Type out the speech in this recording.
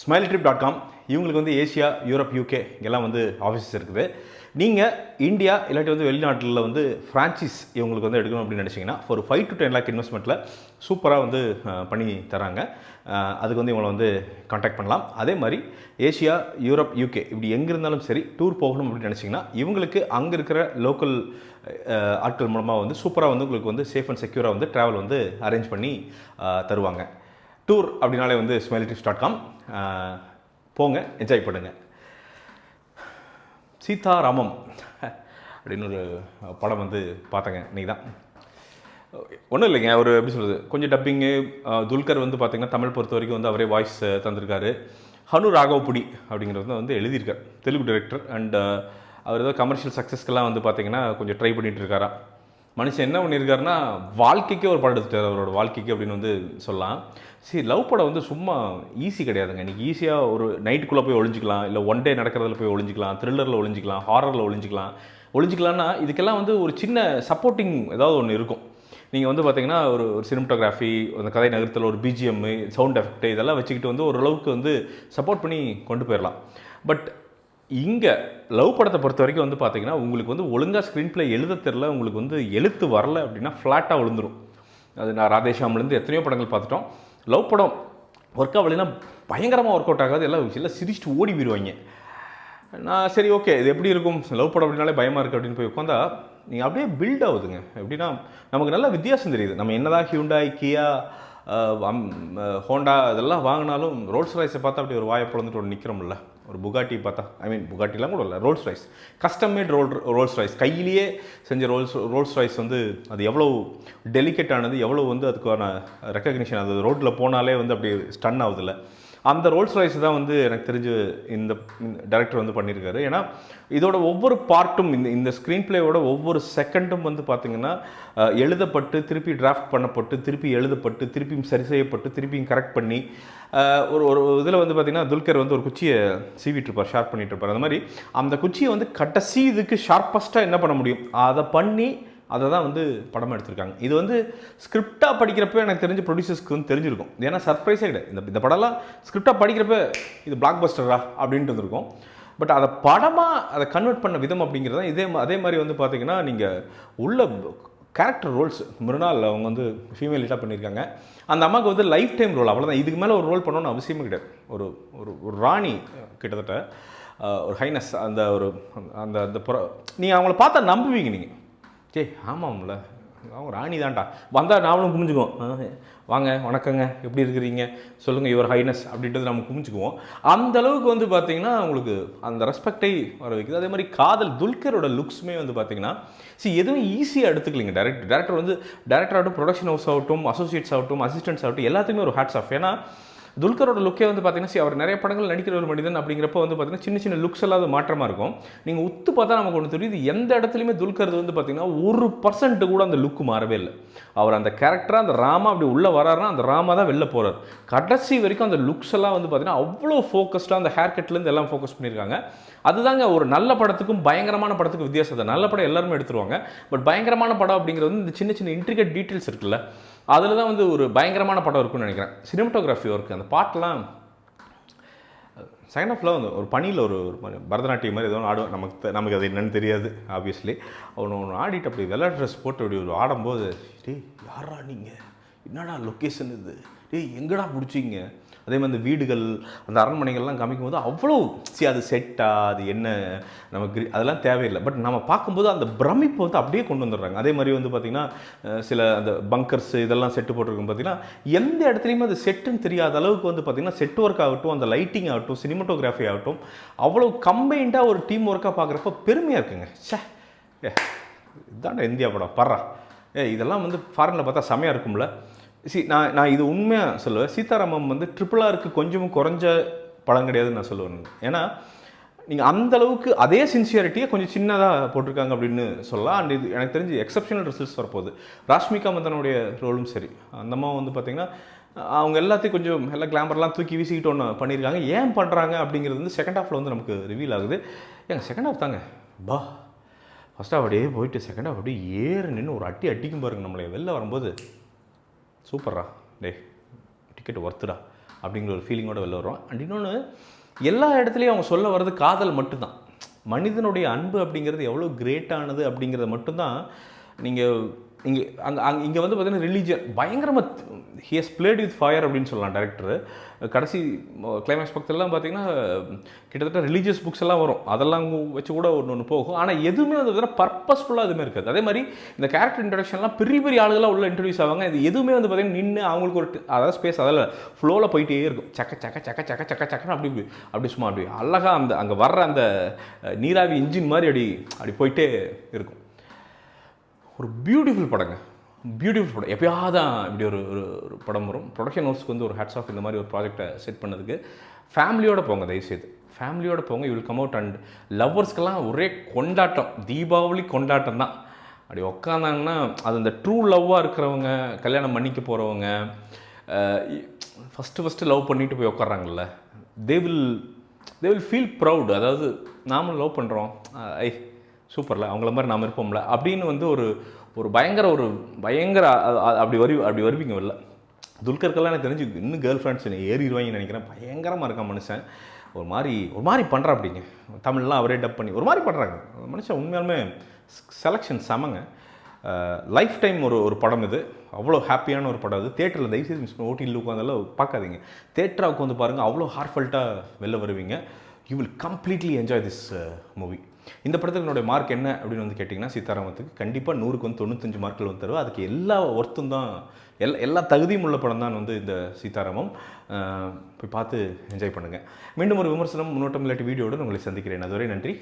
smiletrip.com இவங்களுக்கு வந்து Asia, Europe, UK இங்கெல்லாம் வந்து ஆஃபீஸஸ் இருக்குது. நீங்கள் இந்தியா இல்லாட்டி வந்து வெளிநாட்டில் வந்து ஃப்ரான்ச்சைஸ் இவங்களுக்கு வந்து எடுக்கணும் அப்படின்னு நினச்சிங்கன்னா ஒரு 5 to 10 lakh இன்வெஸ்ட்மெண்ட்டில் சூப்பராக வந்து பண்ணி தராங்க. அதுக்கு வந்து இவங்களை வந்து காண்டாக்ட் பண்ணலாம். அதே மாதிரி ஏசியா, யூரோப், யூகே இப்படி எங்கே இருந்தாலும் சரி டூர் போகணும் அப்படின்னு நினச்சிங்கன்னா இவங்களுக்கு அங்கே இருக்கிற லோக்கல் ஆட்கள் மூலமாக வந்து சூப்பராக வந்து உங்களுக்கு வந்து சேஃப் அண்ட் செக்யூராக வந்து ட்ராவல் வந்து அரேஞ்ச் பண்ணி தருவாங்க. டூர் அப்படின்னாலே வந்து smiletrips.com போங்க, என்ஜாய் பண்ணுங்கள். சீதாராமம் அப்படின்னு ஒரு படம் வந்து பார்த்தேங்க இன்றைக்கி தான். ஒன்றும் இல்லைங்க, ஒரு எப்படி சொல்கிறது, கொஞ்சம் டப்பிங்கு. துல்கர் வந்து பார்த்திங்கன்னா தமிழ் பொறுத்த வரைக்கும் வந்து அவரே வாய்ஸ் தந்திருக்காரு. ஹனு ராகவ்புடி அப்படிங்கிறது வந்து எழுதியிருக்கார், தெலுங்கு டைரக்டர். அண்ட் அவர் ஏதோ கமர்ஷியல் சக்ஸஸ்க்கெல்லாம் வந்து பார்த்திங்கன்னா கொஞ்சம் ட்ரை பண்ணிகிட்டு இருக்காரா. மனுஷன் என்ன பண்ணியிருக்காருன்னா வாழ்க்கைக்கே ஒரு படம் எடுத்துட்டார், அவரோட வாழ்க்கைக்கு அப்படின்னு வந்து சொல்லலாம். சரி, லவ் படம் வந்து சும்மா ஈஸி கிடையாதுங்க. இன்றைக்கி ஈஸியாக ஒரு நைட்டுக்குள்ளே போய் ஒளிஞ்சிக்கலாம், இல்லை ஒன் டே நடக்கிறதுல போய் ஒளிஞ்சிக்கலாம், த்ரில்லரில் ஒளிஞ்சிக்கலாம், ஹாரரில் ஒளிஞ்சிக்கலாம்னா இதுக்கெல்லாம் வந்து ஒரு சின்ன சப்போர்ட்டிங் ஏதாவது ஒன்று இருக்கும். நீங்கள் வந்து பார்த்தீங்கன்னா ஒரு சினிமட்டோகிராஃபி, அந்த கதை நகரத்தில் ஒரு பிஜிஎம், சவுண்ட் எஃபெக்ட் இதெல்லாம் வச்சுக்கிட்டு வந்து ஓரளவுக்கு வந்து சப்போர்ட் பண்ணி கொண்டு போயிடலாம். பட் இங்கே லவ் படத்தை பொறுத்த வரைக்கும் வந்து பார்த்தீங்கன்னா உங்களுக்கு வந்து ஒழுங்காக ஸ்க்ரீன் பிளே எழுத தெரில, உங்களுக்கு வந்து எழுத்து வரல அப்படின்னா ஃப்ளாட்டாக விழுந்துடும். அது நான் ராதேஷாம்லேருந்து எத்தனையோ படங்கள் பார்த்துட்டோம். லவ் படம் ஒர்க் ஆகலைன்னா பயங்கரமாக ஒர்க் அவுட் ஆகாது, எல்லாம் சிரிச்சுட்டு ஓடி போயிடுவாங்க. நான் சரி ஓகே இது எப்படி இருக்கும் லவ் படம் அப்படின்னாலே பயமாக இருக்குது அப்படின்னு போய் உட்காந்தா நீங்கள் அப்படியே பில்ட் ஆகுதுங்க. எப்படின்னா நமக்கு நல்ல வித்தியாசம் தெரியுது. நம்ம என்னதான் ஹியூண்டாய், கியா, ஹோண்டா இதெல்லாம் வாங்கினாலும் ரோல்ஸ் ராய்ஸை பார்த்தா அப்படி ஒரு வாயை பிளந்துட்டு ஒன்று நிற்கிறோம்ல. ஒரு புகாட்டி பார்த்தா, புகாட்டிலாம் கூட இல்லை, Rolls Royce custom mat Rolls Royce கையிலேயே செஞ்ச ரோல்ஸ் ராய்ஸ் வந்து அது எவ்வளோ டெலிகேட்டானது, எவ்வளோ வந்து அதுக்கான ரெக்கக்னிஷன், அது ரோட்டில் போனாலே வந்து அப்படி ஸ்டன் ஆகுதில்ல. அந்த ரோல்ஸ் ராய்ஸ் தான் வந்து எனக்கு தெரிஞ்சு இந்த டைரக்டர் வந்து பண்ணியிருக்காரு. ஏன்னா இதோட ஒவ்வொரு பார்ட்டும் இந்த ஸ்க்ரீன் பிளேயோட ஒவ்வொரு செகண்டும் வந்து பார்த்திங்கன்னா எழுதப்பட்டு திருப்பி டிராஃப்ட் பண்ணப்பட்டு திருப்பி எழுதப்பட்டு திருப்பியும் சரி செய்யப்பட்டு திருப்பியும் கரெக்ட் பண்ணி ஒரு இதில் வந்து பார்த்திங்கன்னா துல்கர் வந்து ஒரு குச்சியை சீவிட்டு இருப்பார், ஷார்ப் பண்ணிட்டு இருப்பார். அந்த மாதிரி அந்த குச்சியை வந்து கடைசி இதுக்கு ஷார்ப்பஸ்ட்டாக என்ன பண்ண முடியும் அதை பண்ணி அதை தான் வந்து படமாக எடுத்திருக்காங்க. இது வந்து ஸ்கிரிப்டாக படிக்கிறப்ப எனக்கு தெரிஞ்ச ப்ரொடியூசர்ஸ்க்கு வந்து தெரிஞ்சிருக்கும். ஏன்னா சர்ப்ரைஸே கிடையாது. இந்த படம்லாம் ஸ்கிரிப்டாக படிக்கிறப்ப இது பிளாக் பஸ்டரா அப்படின்ட்டு இருந்திருக்கும். பட் அதை படமாக அதை கன்வெர்ட் பண்ண விதம் அப்படிங்கிறது தான் அதே மாதிரி வந்து பார்த்திங்கன்னா நீங்கள் உள்ள கேரக்டர் ரோல்ஸ் மிருனால் அவங்க வந்து ஃபீமேல் லீடாக பண்ணியிருக்காங்க. அந்த அம்மாவுக்கு வந்து லைஃப் டைம் ரோல், அவ்வளோதான். இதுக்கு மேலே ஒரு ரோல் பண்ணணும்னு அவசியமே கிடையாது. ஒரு ராணி கிட்டத்தட்ட ஒரு ஹைனஸ், அந்த ஒரு அந்த நீங்கள் அவங்கள பார்த்தா நம்புவீங்க. நீங்கள் ஆமாம்ல அவங்க ராணி தான்டா, வந்தால் நாமளும் குமிஞ்சுக்குவோம். வாங்க வணக்கங்க எப்படி இருக்கிறீங்க சொல்லுங்கள் யுவர் ஹைனஸ் அப்படின்றது நம்ம குமிஞ்சுக்குவோம். அந்த அளவுக்கு வந்து பார்த்திங்கன்னா உங்களுக்கு அந்த ரெஸ்பெக்டை வர வைக்குது. அதே மாதிரி காதல் துல்கரோட லுக்ஸுமே வந்து பார்த்திங்கன்னா எதுவும் ஈஸியாக எடுத்துக்கலிங்க. டேரக்டர் வந்து டேரக்டர் ஆகட்டும், ப்ரொடக்ஷன் ஹவுஸ் ஆகட்டும், அசோசியேட்ஸ் ஆகட்டும், அசிஸ்டன்ட்ஸ் ஆகட்டும், எல்லாத்துக்குமே ஒரு ஹேட்ஸ் ஆஃப். ஏன்னா துல்கரோட லுக்கே வந்து பார்த்திங்கன்னா அவர் நிறைய படங்கள் நடிக்கிற ஒரு மனிதன் அப்படிங்கிறப்ப வந்து பார்த்திங்கன்னா சின்ன சின்ன லுக்ஸ் எல்லாம் அது மாற்றமாக இருக்கும். நீங்கள் உத்து பார்த்தா நமக்கு ஒன்று தெரியுது, எந்த இடத்துலையுமே துல்கர் வந்து பார்த்திங்கன்னா 1% கூட அந்த லுக்கு மாறவே இல்லை. அவர் அந்த கேரக்டராக அந்த ராமா அப்படி உள்ளே வராருன்னா அந்த ராமா தான் வெளில போகிறார். கடைசி வரைக்கும் அந்த லுக்ஸ் எல்லாம் வந்து பார்த்திங்கன்னா அவ்வளோ ஃபோக்கஸ்டாக அந்த ஹேர் கட்லேருந்து எல்லாம் ஃபோக்கஸ் பண்ணியிருக்காங்க. அதுதாங்க ஒரு நல்ல படத்துக்கும் பயங்கரமான படத்துக்கும் வித்தியாசத்தை. நல்ல படம் எல்லாருமே எடுத்துருவாங்க, பட் பயங்கரமான படம் அப்படிங்கிறது வந்து இந்த சின்ன சின்ன இன்ட்ரிகேட் டீட்டெயில்ஸ் இருக்குல்ல, அதில் தான் வந்து ஒரு பயங்கரமான படம் இருக்குன்னு நினைக்கிறேன். சினிமட்டோகிராஃபி ஒர்க்கு, அந்த பாட்டெலாம் செகண்ட் ஆஃபில் வந்து ஒரு பணியில் ஒரு பரதநாட்டியம் மாதிரி ஏதோ ஆடுவோம். நமக்கு அது என்னென்னு தெரியாது ஆப்வியஸ்லி. ஒன்று ஆடிட்டு அப்படி வெள்ளை ட்ரெஸ் போட்டு அப்படி ஒரு ஆடும்போது யாரா நீங்கள், என்னடா லொக்கேஷன் இது, எங்கடா பிடிச்சிங்க. அதே மாதிரி அந்த வீடுகள், அந்த அரண்மனைகள்லாம் காமிக்கும் போது அவ்வளோ அது செட்டா, அது என்ன நமக்கு அதெல்லாம் தேவையில்லை. பட் நம்ம பார்க்கும்போது அந்த பிரமிப்பு வந்து அப்படியே கொண்டு வந்துடுறாங்க. அதே மாதிரி வந்து பார்த்திங்கன்னா சில அந்த பங்கர்ஸ் இதெல்லாம் செட்டு போட்டிருக்கும் பார்த்திங்கன்னா எந்த இடத்துலையுமே அது செட்டுன்னு தெரியாத அளவுக்கு வந்து பார்த்திங்கன்னா செட் ஒர்க் ஆகட்டும், அந்த லைட்டிங் ஆகட்டும், சினிமட்டோகிராஃபி ஆகட்டும், அவ்வளோ கம்பைண்டாக ஒரு டீம் ஒர்க்காக பார்க்குறப்ப பெருமையாக இருக்குங்க. இதாண்டா இந்தியா படம் பர்றா, இதெல்லாம் வந்து ஃபாரினில் பார்த்தா செமையாக இருக்கும்ல. நான் இது உண்மையாக சொல்லுவேன். சீதாராமம் வந்து RRRக்கு கொஞ்சமும் குறைஞ்ச படம் கிடையாதுன்னு நான் சொல்லுவேன். ஏன்னா நீங்கள் அந்தளவுக்கு அதே சின்சியரிட்டியை கொஞ்சம் சின்னதாக போட்டிருக்காங்க அப்படின்னு சொல்லலாம். அண்ட் இது எனக்கு தெரிஞ்சு எக்ஸப்ஷனல் ரிசல்ட்ஸ் வரப்போகுது. ராஷ்மிகா மந்தனுடைய ரோலும் சரி, அந்தம்மா வந்து பார்த்திங்கன்னா அவங்க எல்லாத்தையும் கொஞ்சம் எல்லாம் கிளாமர்லாம் தூக்கி வீசிக்கிட்டு ஒன்று பண்ணியிருக்காங்க. ஏன் பண்ணுறாங்க அப்படிங்கிறது வந்து செகண்ட் ஹாஃபில் வந்து நமக்கு ரிவீல் ஆகுது. செகண்ட் ஹாஃப் தாங்க ஃபஸ்ட் ஹாஃப் அப்படியே போயிட்டு செகண்ட் ஹாஃப் அப்படியே ஏறு நின்று ஒரு அடிக்கும் பாருங்க நம்மளை வெளில வரும்போது. சூப்பர்ரா, டிக்கெட் ஒர்த்துடா அப்படிங்கிற ஒரு ஃபீலிங்கோடு வெளில வரும். அண்ட் இன்னொன்று, எல்லா இடத்துலையும் அவங்க சொல்ல வர்றது காதல் மட்டும்தான். மனிதனுடைய அன்பு அப்படிங்கிறது எவ்வளோ கிரேட்டானது அப்படிங்கிறத மட்டும்தான். நீங்கள் இங்கே வந்து பார்த்தீங்கன்னா ரிலீஜியன் பயங்கரமாக he has played with fire அப்படின்னு சொல்லலாம் டைரக்டர். கடைசி கிளைமேக்ஸ் பக்கத்துலலாம் பார்த்தீங்கன்னா கிட்டத்தட்ட ரிலீஜியஸ் புக்ஸ் எல்லாம் வரும், அதெல்லாம் வச்சு கூட ஒன்று போகும். ஆனால் எதுவுமே வந்து பார்த்தீங்கன்னா பர்பஸ்ஃபுல்லாக எதுவுமே இருக்காது. அதே மாதிரி இந்த கேரக்டர் இன்ட்ரடக்ஷன்லாம் பெரிய பெரிய ஆளுகளாக உள்ள இன்ட்ரடியூஸ் ஆவாங்க. இது எதுவுமே வந்து பார்த்தீங்கன்னா நின்று அவங்களுக்கு ஒரு அதாவது ஸ்பேஸ் அதெல்லாம் ஃப்ளோவில் போயிட்டே இருக்கும். சக்க சக்க சக்க சக்க சக்க சக்கன்னு அப்படி சும்மா அப்படி அழகாக அங்கே வர்ற அந்த நீராவி இன்ஜின் மாதிரி அப்படி போயிட்டே இருக்கும். ஒரு பியூட்டிஃபுல் படங்க, பியூட்டிஃபுல் படம். எப்போயாவது தான் இப்படி ஒரு ஒரு படம் வரும். ப்ரொடக்ஷன் ஹவுஸ்க்கு வந்து ஒரு ஹேட்ஸ் ஆஃப் இந்த மாதிரி ஒரு ப்ராஜெக்டை செட் பண்ணதுக்கு. ஃபேமிலியோடு போங்க, தயவுசெய்து ஃபேமிலியோடு போங்க. You will come out. And லவ்வர்ஸ்க்கெல்லாம் ஒரே கொண்டாட்டம், தீபாவளி கொண்டாட்டம் தான். அப்படி உக்காந்தாங்கன்னா அது அந்த ட்ரூ லவ்வாக இருக்கிறவங்க, கல்யாணம் பண்ணிக்க போகிறவங்க, ஃபஸ்ட்டு லவ் பண்ணிட்டு போய் உட்காராங்கல்ல, தே வில் ஃபீல் ப்ரவுட். அதாவது நாமளும் லவ் பண்ணுறோம், சூப்பரில் அவங்கள மாதிரி நாம் இருப்போம்ல அப்படின்னு வந்து ஒரு பயங்கர அப்படி வருவீங்க வெளில. துல்கர்க்கெல்லாம் எனக்கு தெரிஞ்சு இன்னும் கேர்ள் ஃப்ரெண்ட்ஸ் ஏறிடுவாங்கன்னு நினைக்கிறேன். பயங்கரமாக இருக்கான் மனுஷன். ஒரு மாதிரி பண்ணுறா அப்படிங்க. தமிழ்லாம் அவரே டப் பண்ணி ஒரு மாதிரி பண்ணுறாங்க மனுஷன். உண்மையாலுமே செலெக்ஷன் செமங்க. லைஃப் டைம் ஒரு படம் இது. அவ்வளோ ஹாப்பியான ஒரு படம் இது. தேட்டரில் தயவுசெய்து மிஸ் பண்ணி ஓடியில் உட்காந்தாலும் பார்க்காதீங்க. தேட்டராக உட்காந்து பாருங்கள், அவ்வளோ ஹார்ட்ஃபல்ட்டாக வெளில வருவீங்க. You will completely enjoy this movie. இந்த படத்துக்கு என்னுடைய மார்க் என்ன அப்படின்னு வந்து கேட்டிங்கன்னா, சீதாராமத்துக்கு கண்டிப்பாக 100க்கு வந்து 95 மார்க்கில் வந்து தருவேன். அதுக்கு எல்லா ஒர்த்தும் தான், எல்லா தகுதியும் உள்ள படம் தான் வந்து இந்த சீதாராமம். போய் பார்த்து என்ஜாய் பண்ணுங்கள். மீண்டும் ஒரு விமர்சனம், முன்னோட்டம் இல்லாட்டி வீடியோடு உங்களை சந்திக்கிறேன். அதுவரை நன்றி.